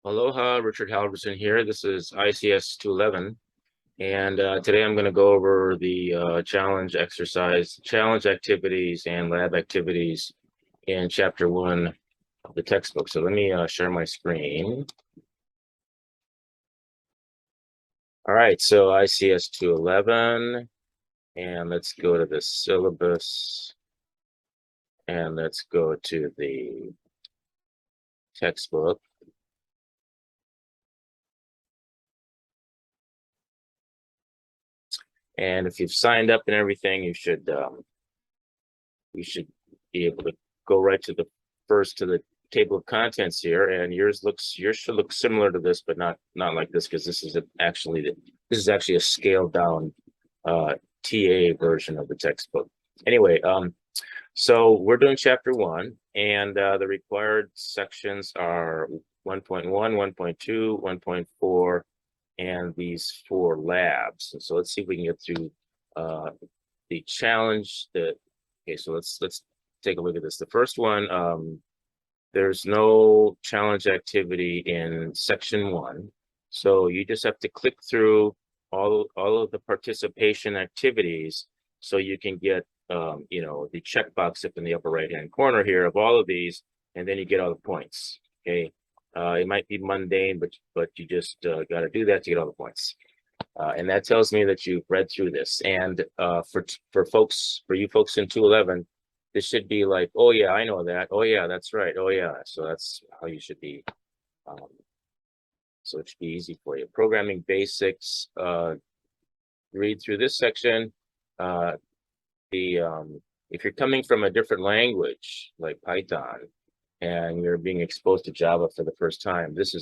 Aloha, Richard Halverson here. This is ICS211, and today I'm going to go over the challenge activities and lab activities in Chapter 1 of the textbook. So let me share my screen. All right, so ICS211, and let's go to the syllabus, and let's go to the textbook. And if you've signed up and everything, you should be able to go right to the table of contents here. And yours should look similar to this, but not like this, because this is actually a scaled down TA version of the textbook. Anyway, so we're doing Chapter 1, and the required sections are 1.1, 1.2, 1.4. and these 4 labs. And so let's see if we can get through the challenge. Okay, so let's take a look at this. The first one, there's no challenge activity in section 1. So you just have to click through all of the participation activities so you can get the checkbox up in the upper right-hand corner here of all of these, and then you get all the points. Okay. It might be mundane, but you just got to do that to get all the points. And that tells me that you've read through this. And for you folks in 211, this should be like, oh yeah, I know that. Oh yeah, that's right. Oh yeah. So that's how you should be. So it should be easy for you. Programming basics. Read through this section. If you're coming from a different language like Python, and you're being exposed to Java for the first time, this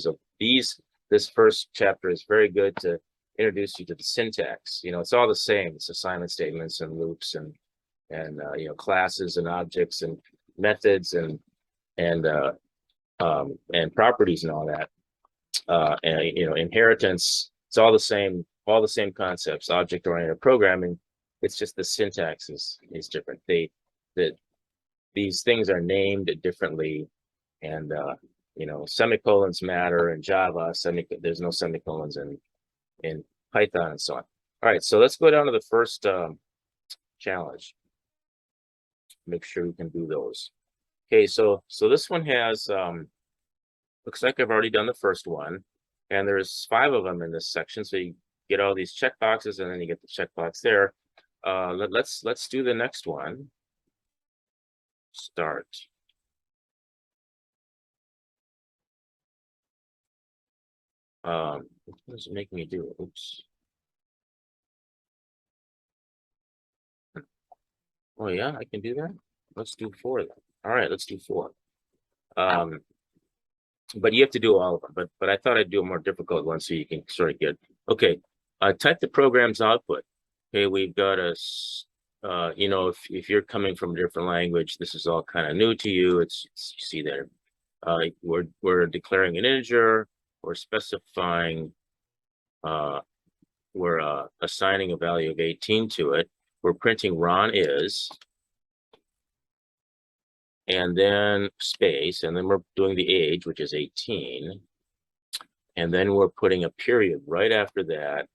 first chapter is very good to introduce you to the syntax. It's all the same. It's assignment statements and loops and classes and objects and methods and properties and all that. Inheritance. It's all the same concepts. Object-oriented programming. It's just the syntax is different. These things are named differently, and semicolons matter in Java. There's no semicolons in Python and so on. All right, so let's go down to the first challenge. Make sure we can do those. Okay, so this one has looks like I've already done the first one, and there's 5 of them in this section. So you get all these check boxes, and then you get the checkbox there. Let's do the next one. Start. What does it make me do? Oops. Oh yeah, I can do that. Let's do 4 then. All right, let's do 4. But you have to do all of them. But I thought I'd do a more difficult one so you can sort of get. Okay, type the program's output. Okay, we've got if you're coming from a different language, this is all kind of new to you. You see there. We're declaring an integer. We're specifying. We're assigning a value of 18 to it. We're printing Ron is, and then space, and then we're doing the age, which is 18. And then we're putting a period right after that.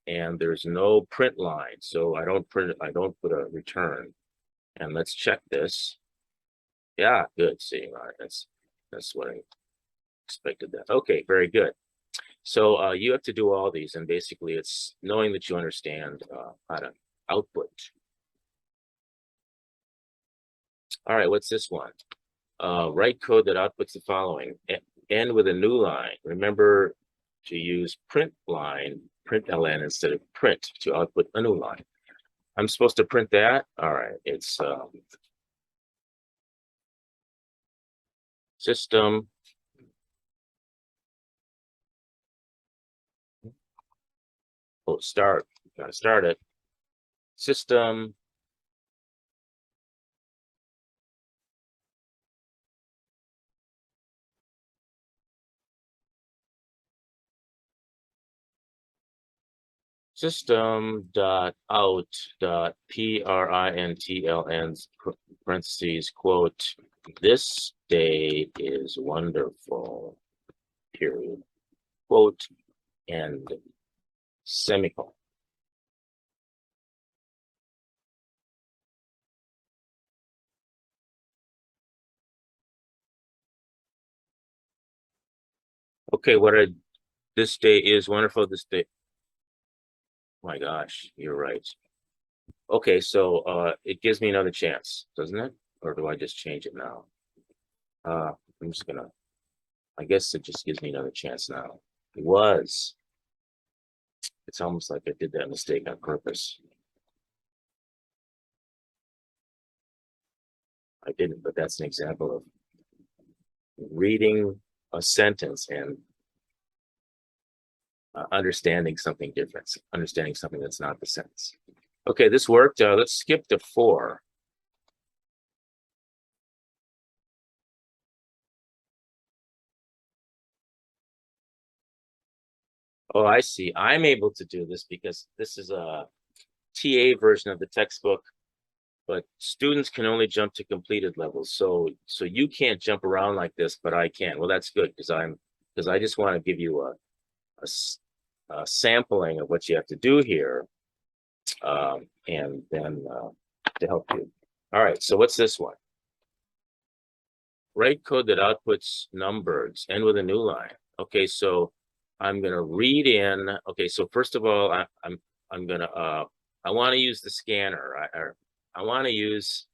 And there's no print line, so I don't put a return. And let's check this. Yeah, good. See, all right, that's what I expected. That okay, very good. So you have to do all these, and basically it's knowing that you understand how to output. All right, what's this one? Write code that outputs the following. End with a new line. Remember to use println instead of print to output a new line. I'm supposed to print that. All right, it's system. Oh, start. Gotta start it. System. System.out.println parentheses quote, this day is wonderful. period, quote, end, semicolon. Okay, this day is wonderful. This day, oh my gosh, you're right. Okay, so it gives me another chance, doesn't it? Or do I just change it now? I'm just gonna, I guess it just gives me another chance now. It was. It's almost like I did that mistake on purpose. I didn't, but that's an example of reading a sentence and understanding something different, understanding something that's not the sentence. Okay, this worked. Let's skip to 4. Oh, I see. I'm able to do this because this is a TA version of the textbook, but students can only jump to completed levels. So you can't jump around like this, but I can. Well, that's good because I just want to give you a sampling of what you have to do here, and then to help you. All right. So what's this one? Write code that outputs numbers, end with a new line. Okay, so I'm gonna read in. Okay, so first of all, I'm gonna I want to use the scanner. I want to use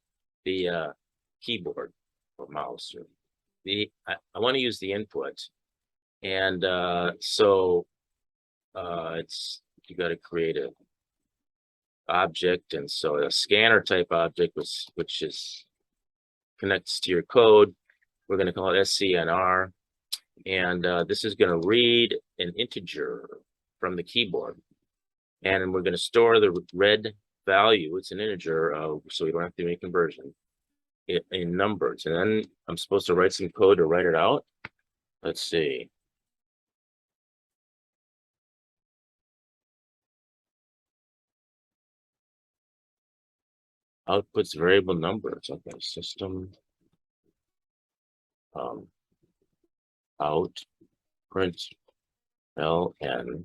the keyboard or mouse or I want to use the input, and so it's you got to create a object, and so a scanner type object which is connects to your code. We're going to call it SCNR. And this is going to read an integer from the keyboard. And we're going to store the red value. It's an integer, so we don't have to do any conversion in numbers. And then I'm supposed to write some code to write it out. Let's see. Outputs variable numbers. Okay, system out print ln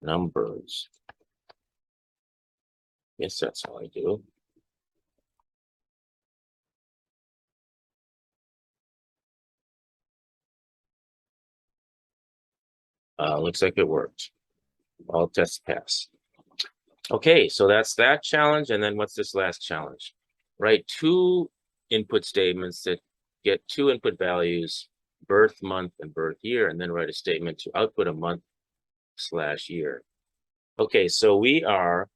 numbers. Yes, that's how I do. Looks like it worked. All tests pass. Okay, so that's that challenge. And then what's this last challenge? Write 2 input statements that get 2 input values, birth month and birth year, and then write a statement to output a month/year. Okay, so we are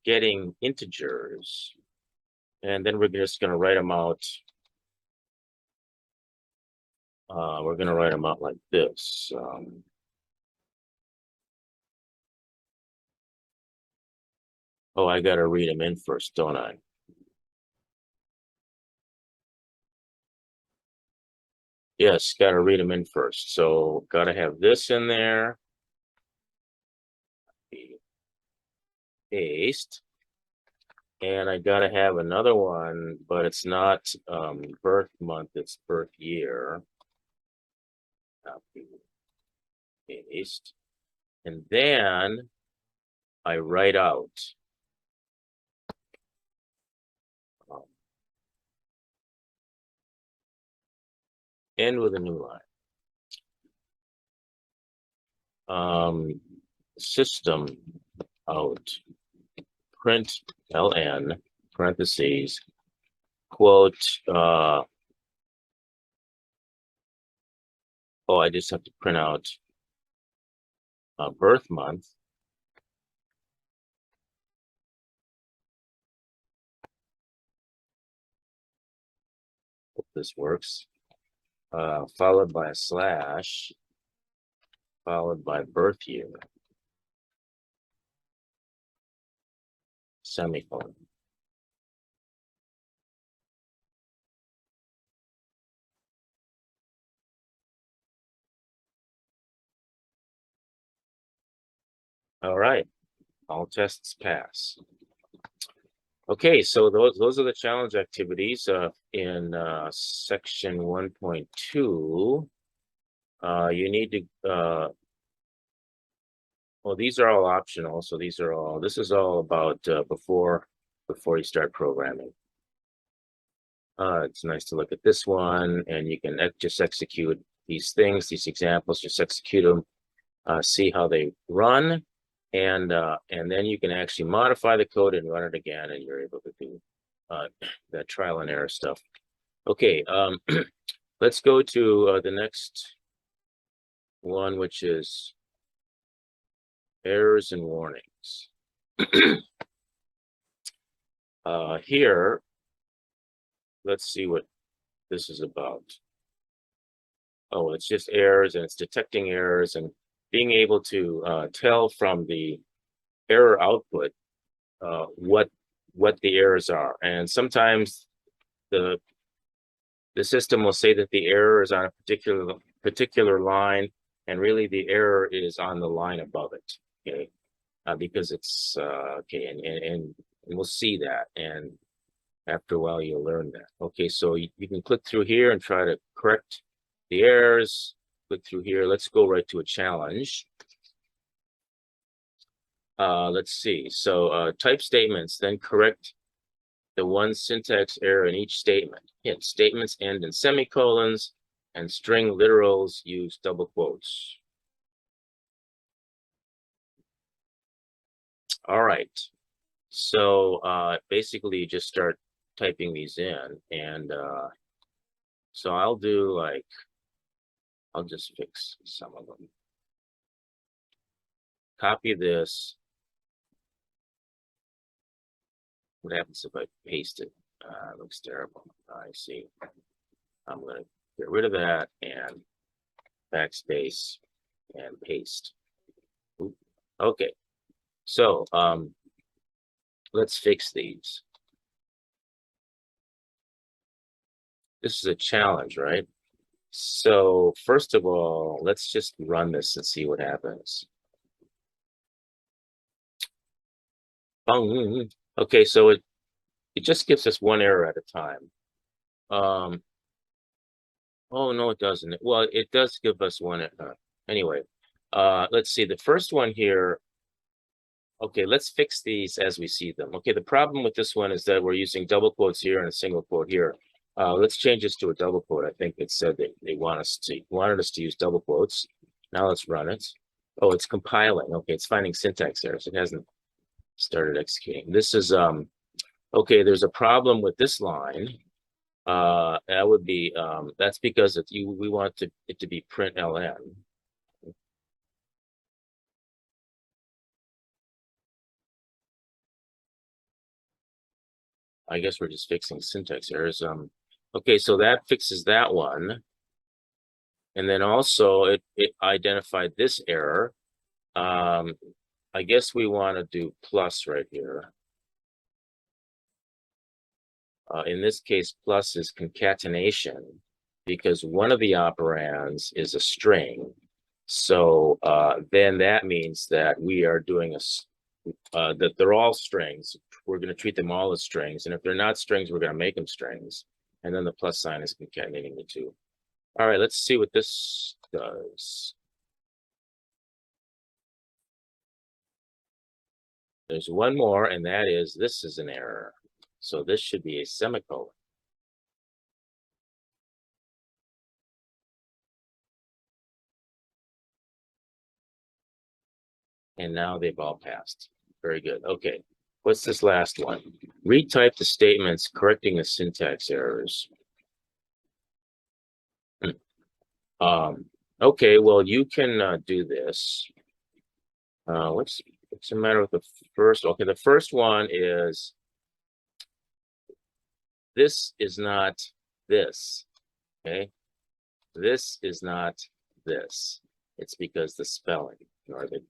getting integers, and then we're just going to write them out. We're going to write them out like this. Oh, I got to read them in first, don't I? Yes, got to read them in first. So got to have this in there. Paste. And I got to have another one, but it's not birth month, it's birth year. Copy, paste. And then I write out end with a new line. System out print ln parentheses quote oh, I just have to print out birth month. Hope this works. Followed by a slash, followed by birth year. Semicolon. All right, all tests pass. Okay, so those are the challenge activities in section 1.2. You need to well, these are all optional, so this is all about before you start programming. It's nice to look at this one, and you can just execute these things, these examples, just execute them, see how they run, and then you can actually modify the code and run it again, and you're able to do that trial and error stuff. Okay, let's go to the next one, which is errors and warnings. Here, let's see what this is about. Oh, it's just errors, and it's detecting errors and being able to tell from the error output what the errors are. And sometimes the system will say that the error is on a particular line, and really the error is on the line above it. Okay, because it's okay, and we'll see that, and after a while you'll learn that. Okay, so you can click through here and try to correct the errors. Click through here. Let's go right to a challenge. Let's see. So type statements, then correct the one syntax error in each statement. Hint, statements end in semicolons, and string literals use double quotes. All right. So basically you just start typing these in, and so I'll just fix some of them. Copy this. What happens if I paste it? It looks terrible. I see. I'm going to get rid of that and backspace and paste. Oop. Okay. So let's fix these. This is a challenge, right? So first of all, let's just run this and see what happens. Okay, so it just gives us one error at a time. Oh no, it doesn't. Well, it does give us one. Anyway, let's see. The first one here. Okay, let's fix these as we see them. Okay, the problem with this one is that we're using double quotes here and a single quote here. Let's change this to a double quote. I think it said that they wanted us to use double quotes. Now let's run it. Oh, it's compiling. Okay, it's finding syntax errors. It hasn't started executing. This is okay. There's a problem with this line. That would be that's because we want it to be println. I guess we're just fixing syntax errors. Okay, so that fixes that one. And then also it identified this error. I guess we want to do plus right here. In this case, plus is concatenation, because one of the operands is a string. So then that means that we are doing that they're all strings. We're going to treat them all as strings. And if they're not strings, we're going to make them strings. And then the plus sign is concatenating the two. All right, let's see what this does. There's one more, and that is this is an error. So this should be a semicolon. And now they've all passed. Very good. Okay. What's this last one? Retype the statements, correcting the syntax errors. Okay, well, you can do this. What's the matter with the first? Okay, the first one is this is not this. Okay, this is not this. It's because the spelling or the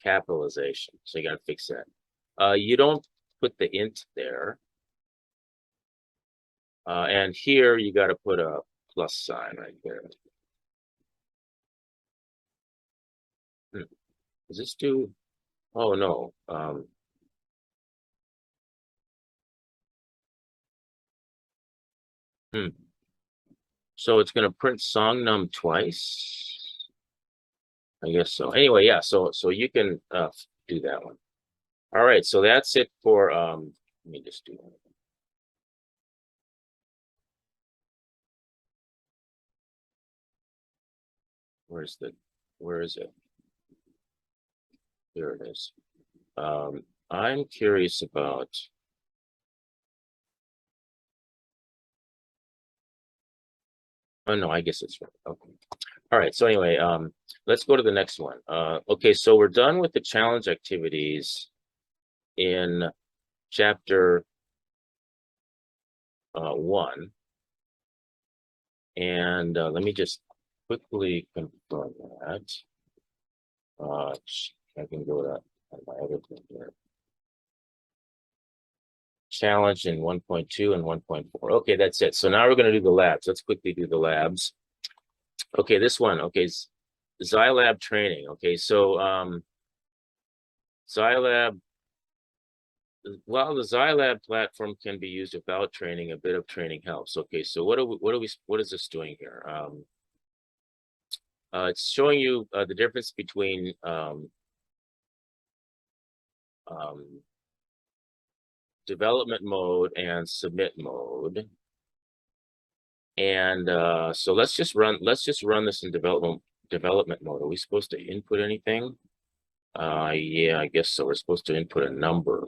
capitalization. So you got to fix that. You don't put the int there. And here you got to put a plus sign right there. Does this do? Oh no. So it's going to print song num twice. I guess so. Anyway, yeah, so you can do that one. All right, so that's it for let me just do one. Where is it? There it is. I'm curious about oh no, I guess it's right. Okay. All right, so anyway, let's go to the next one. Okay, so we're done with the challenge activities in chapter 1. And let me just quickly confirm that. I can go to my other thing here. Challenge in 1.2 and 1.4. Okay, that's it. So now we're going to do the labs. Let's quickly do the labs. Okay, this one. Okay, Zylab Training. Okay, so Zylab. While the Zylab platform can be used without training, a bit of training helps. Okay, so what is this doing here? It's showing you the difference between development mode and submit mode. And so let's just run this in development mode. Are we supposed to input anything? Yeah, I guess so. We're supposed to input a number.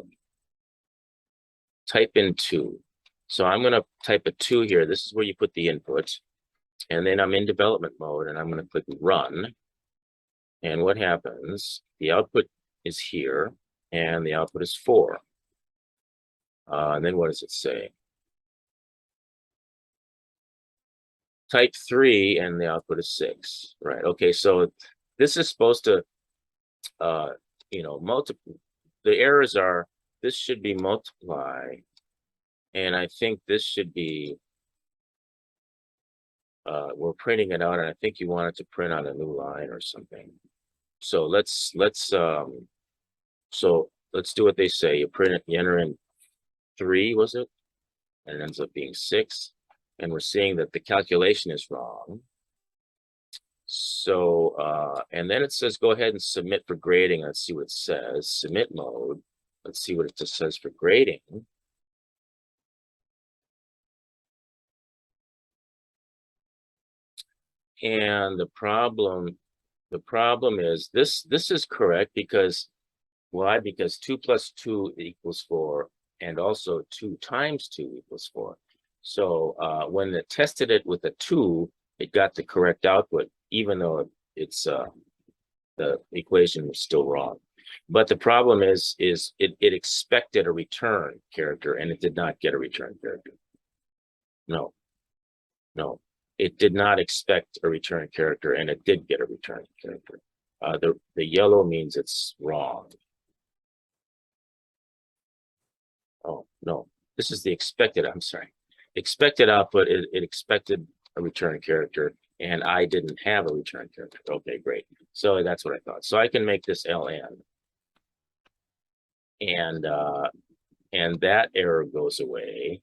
Type in 2. So I'm going to type a 2 here. This is where you put the input. And then I'm in development mode and I'm going to click run. And what happens? The output is here and the output is 4. And then what does it say? Type 3 and the output is 6. Right. Okay. So this is supposed to, multiply. The errors are, this should be multiply. And I think this should be, we're printing it out. And I think you want it to print on a new line or something. So let's do what they say. You print it, you enter in 3, was it? And it ends up being 6. And we're seeing that the calculation is wrong. So, and then it says, go ahead and submit for grading. Let's see what it says. Submit mode. Let's see what it just says for grading. And the problem is this is correct because why? Because 2 plus 2 equals 4, and also 2 times 2 equals 4. So when it tested it with a 2, it got the correct output, even though it's the equation was still wrong. But the problem is it expected a return character, and it did not get a return character. No, it did not expect a return character, and it did get a return character. The yellow means it's wrong. Oh, no, this is the expected, I'm sorry. Expected output, it expected a return character, and I didn't have a return character. Okay, great. So that's what I thought. So I can make this ln. And that error goes away.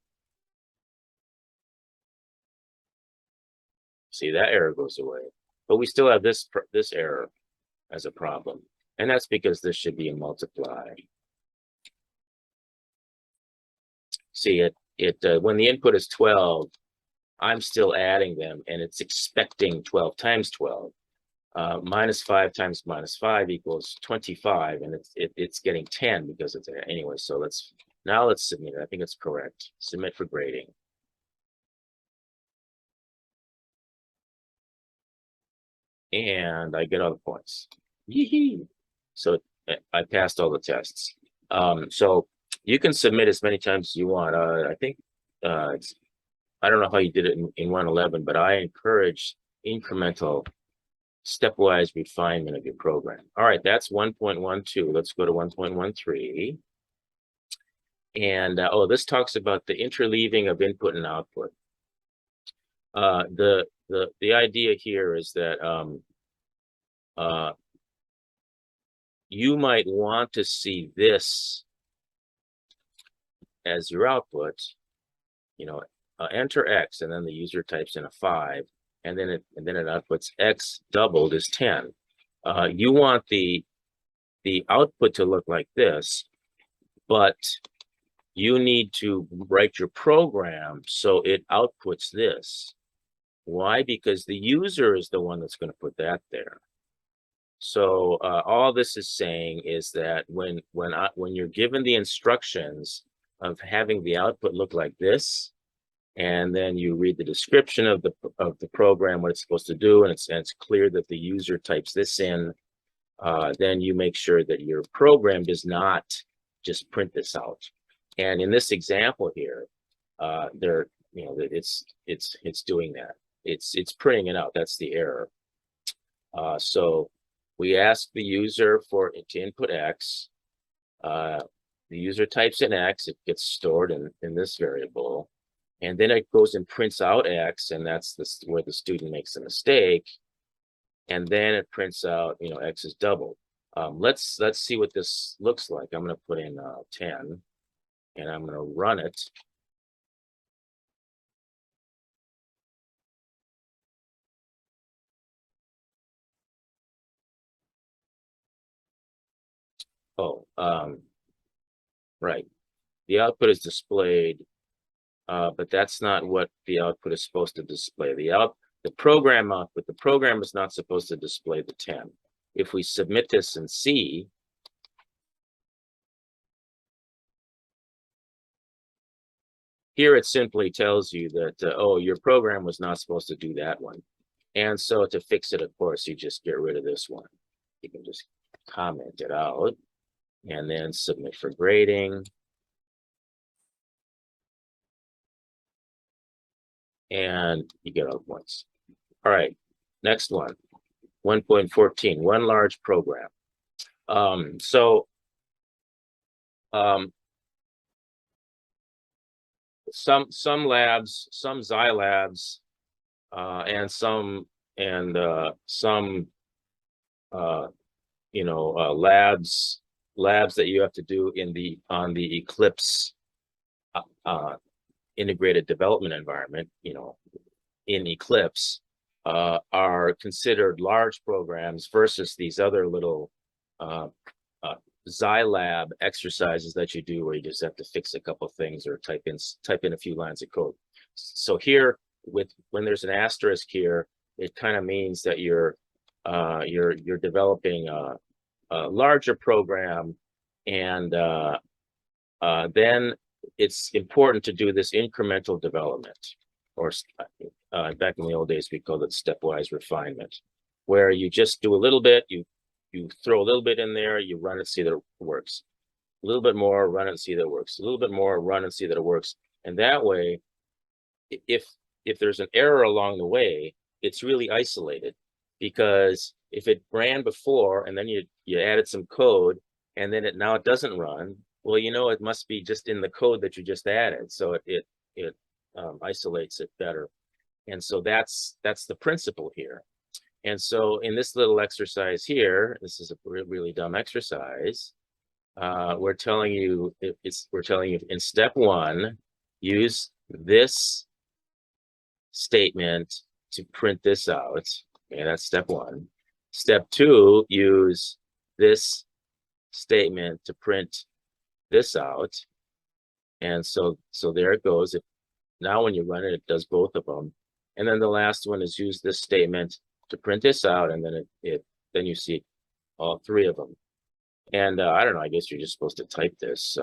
See, that error goes away. But we still have this error as a problem. And that's because this should be a multiply. See, when the input is 12, I'm still adding them, and it's expecting 12 times 12. Minus 5 times minus 5 equals 25, and it's getting 10 because it's there. Anyway, so let's submit it. I think it's correct. Submit for grading. And I get all the points. Yee-hee. So I passed all the tests. So you can submit as many times as you want. I think I don't know how you did it in 111, but I encourage incremental stepwise refinement of your program. All right, that's 1.12. Let's go to 1.13. And this talks about the interleaving of input and output. The idea here is that you might want to see this as your output, enter X, and then the user types in a 5, and then it outputs X doubled is 10. You want the output to look like this, but you need to write your program so it outputs this. Why? Because the user is the one that's going to put that there. So all this is saying is that when you're given the instructions of having the output look like this, and then you read the description of the program, what it's supposed to do, and it's clear that the user types this in, then you make sure that your program does not just print this out. And in this example here, it's doing that. It's printing it out. That's the error. So we ask the user to input X. The user types in X. It gets stored in this variable, and then it goes and prints out X, and that's where the student makes a mistake. And then it prints out, X is doubled. Let's see what this looks like. I'm going to put in 10, and I'm going to run it. Oh, right. The output is displayed, but that's not what the output is supposed to display. The program output, the program is not supposed to display the 10. If we submit this in C, here it simply tells you that, oh, your program was not supposed to do that one. And so to fix it, of course, you just get rid of this one. You can just comment it out and then submit for grading. And you get all the points. All right, next one, 1.14, one large program. Some labs, some zyLabs, and some labs that you have to do on the Eclipse integrated development environment, in Eclipse, are considered large programs versus these other little Zylab exercises that you do where you just have to fix a couple things or type in a few lines of code. So here, when there's an asterisk here, it kind of means that you're developing a larger program, and then it's important to do this incremental development, or back in the old days we called it stepwise refinement, where you just do a little bit, you throw a little bit in there, you run it, see that it works. A little bit more, run it, see that it works. A little bit more, run and see that it works. And that way, if there's an error along the way, it's really isolated, because if it ran before and then you added some code and then now it doesn't run, well, it must be just in the code that you just added. So it isolates it better. And so that's the principle here. And so in this little exercise here, this is a really dumb exercise. We're telling you in step 1, use this statement to print this out. Okay, that's step 1. Step 2, use this statement to print this out. And so there it goes. Now when you run it, it does both of them. And then the last one is use this statement to print this out, and then then you see all 3 of them. And I don't know, I guess you're just supposed to type this.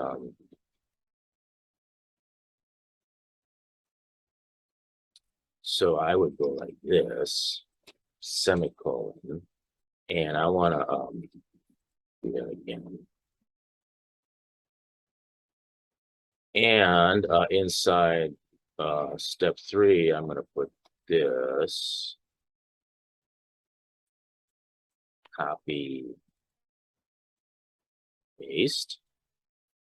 So I would go like this, semicolon, and I want to do that again. And inside step 3, I'm going to put this, copy, paste.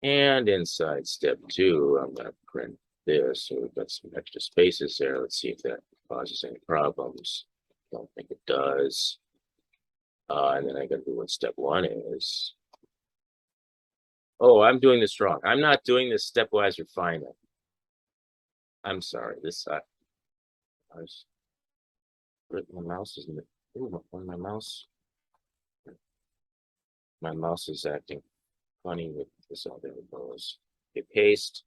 And inside step 2, I'm going to print this. So we've got some extra spaces there. Let's see if that causes any problems. Don't think it does. And then I got to do what step 1 is. Oh, I'm doing this wrong. I'm not doing this stepwise refinement. I'm sorry, this I was my mouse isn't it? Ooh, my mouse is acting funny with this. All there it goes. Okay, paste.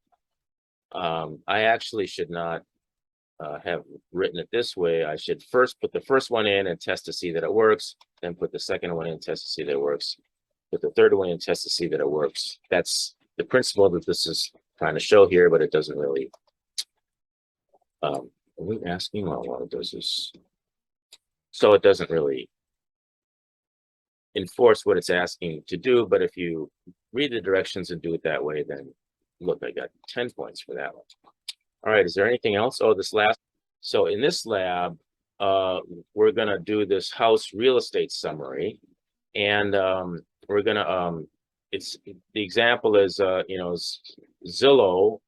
I actually should not have written it this way. I should first put the first one in and test to see that it works, then put the second one in and test to see that it works, put the third one in and test to see that it works. That's the principle that this is trying to show here, but it doesn't really. Are we asking what it does this? So it doesn't really enforce what it's asking to do, but if you read the directions and do it that way, then look, I got 10 points for that one. All right, is there anything else? Oh, this last. So in this lab, we're gonna do this house real estate summary, and we're gonna it's the example is Zillow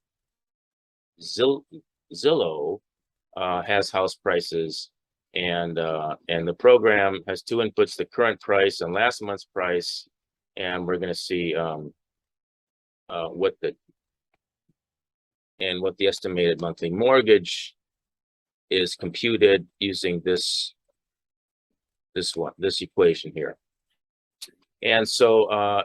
has house prices, and the program has two inputs: the current price and last month's price, and we're gonna see what the estimated monthly mortgage is computed using this equation here. And so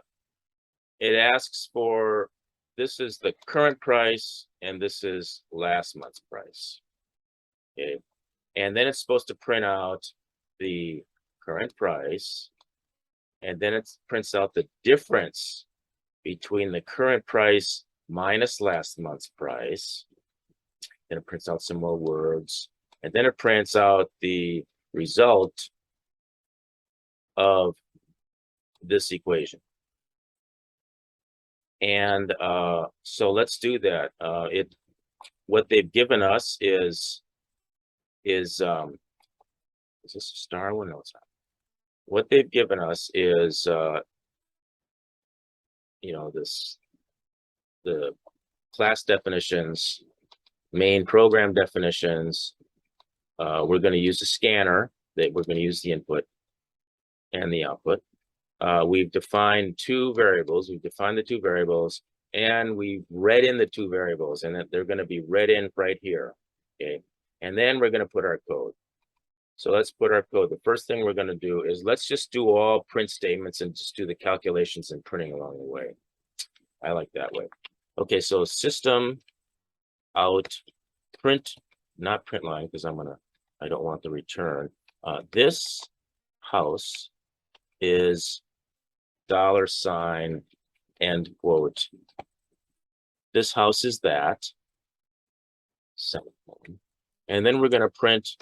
it asks for, this is the current price and this is last month's price. Okay. And then it's supposed to print out the current price, and then it prints out the difference between the current price minus last month's price. Then it prints out some more words, and then it prints out the result of this equation. And so let's do that. What they've given us is this a star one? No, it's not. What they've given us is the class definitions, main program definitions. We're going to use a scanner, that we're going to use the input and the output. We've defined two variables. We've defined the two variables, and we've read in the two variables, and that they're going to be read in right here. Okay. And then we're going to put our code. So let's put our code. The first thing we're going to do is let's just do all print statements and just do the calculations and printing along the way. I like that way. Okay, so system out print, not print line, because I don't want the return. This house is $, end quote. This house is that, semicolon. And then we're going to print,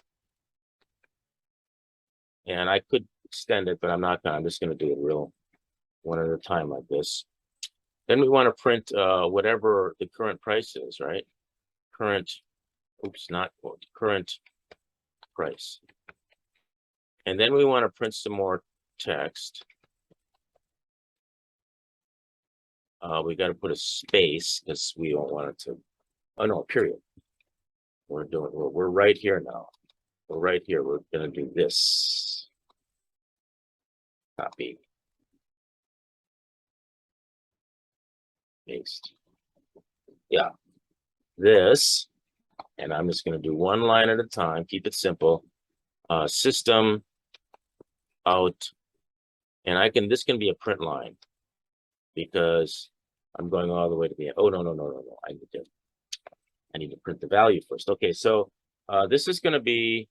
and I could extend it, but I'm not going to. I'm just going to do it real one at a time like this. Then we want to print whatever the current price is, right? Current, oops, not quote, current price. And then we want to print some more text. We got to put a space because we don't want it to, oh no, period. We're right here now. We're right here. We're going to do this. Copy. Paste. Yeah. This, and I'm just going to do one line at a time. Keep it simple. System out, and this can be a print line because I'm going all the way to the end. Oh, no. I need to print the value first. Okay, so this is going to be,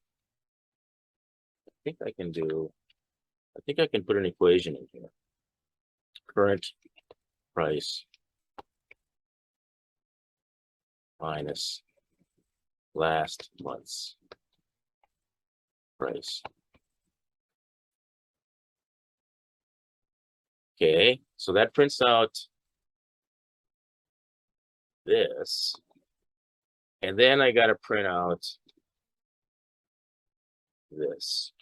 I think I can put an equation in here. Current price minus last month's price. Okay, so that prints out this. And then I got to print out this.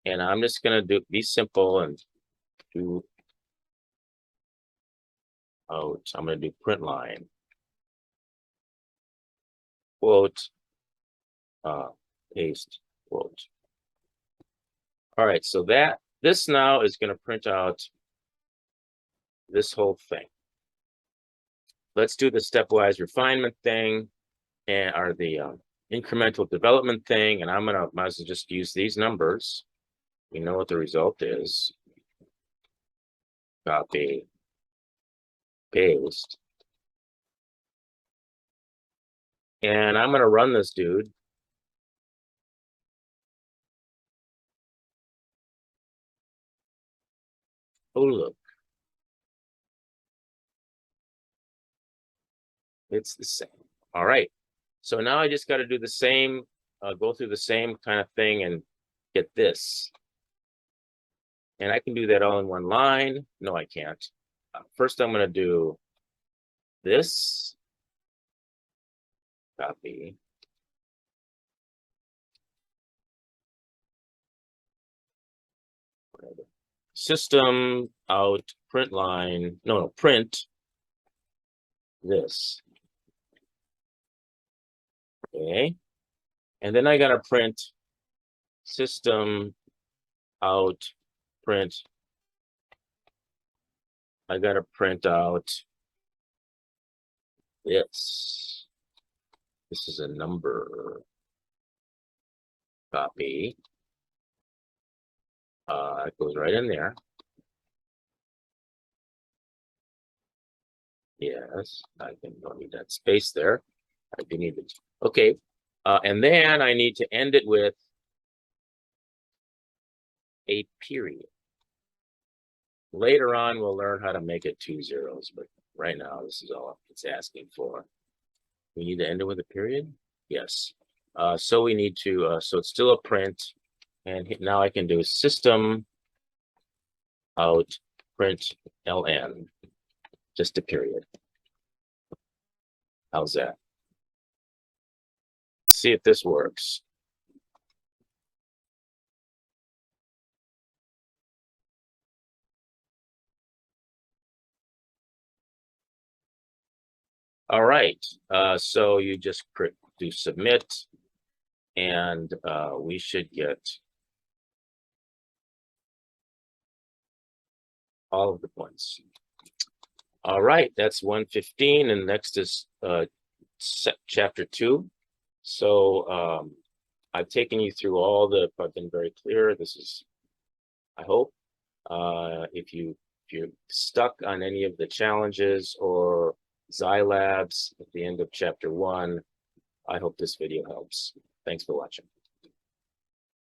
And I'm just going to be simple and do out. I'm going to do print line. Quote, paste, quote. All right, so this now is going to print out this whole thing. Let's do the stepwise refinement thing. and are the incremental development thing, and I'm gonna might as well just use these numbers. We know what the result is. Copy, paste, and I'm gonna run this dude. Oh look, it's the same. All right. So now I just got to do the same, go through the same kind of thing and get this. And I can do that all in one line. No, I can't. First, I'm going to do this. Copy. System out print line. No, print this. Okay. And then I got to print system out print. I got to print out this. This is a number. Copy. It goes right in there. Yes, I don't need that space there. I do need it. Okay. And then I need to end it with a period. Later on, we'll learn how to make it 2 zeros, but right now, this is all it's asking for. We need to end it with a period? Yes. So we need to, so it's still a print. And now I can do system out print ln, just a period. How's that? See if this works. All right, so you just do submit, and we should get all of the points. All right, that's 115, and next is chapter 2. So I've taken you through all I've been very clear. This is, I hope, if you're stuck on any of the challenges or zyLabs at the end of chapter 1, I hope this video helps. Thanks for watching.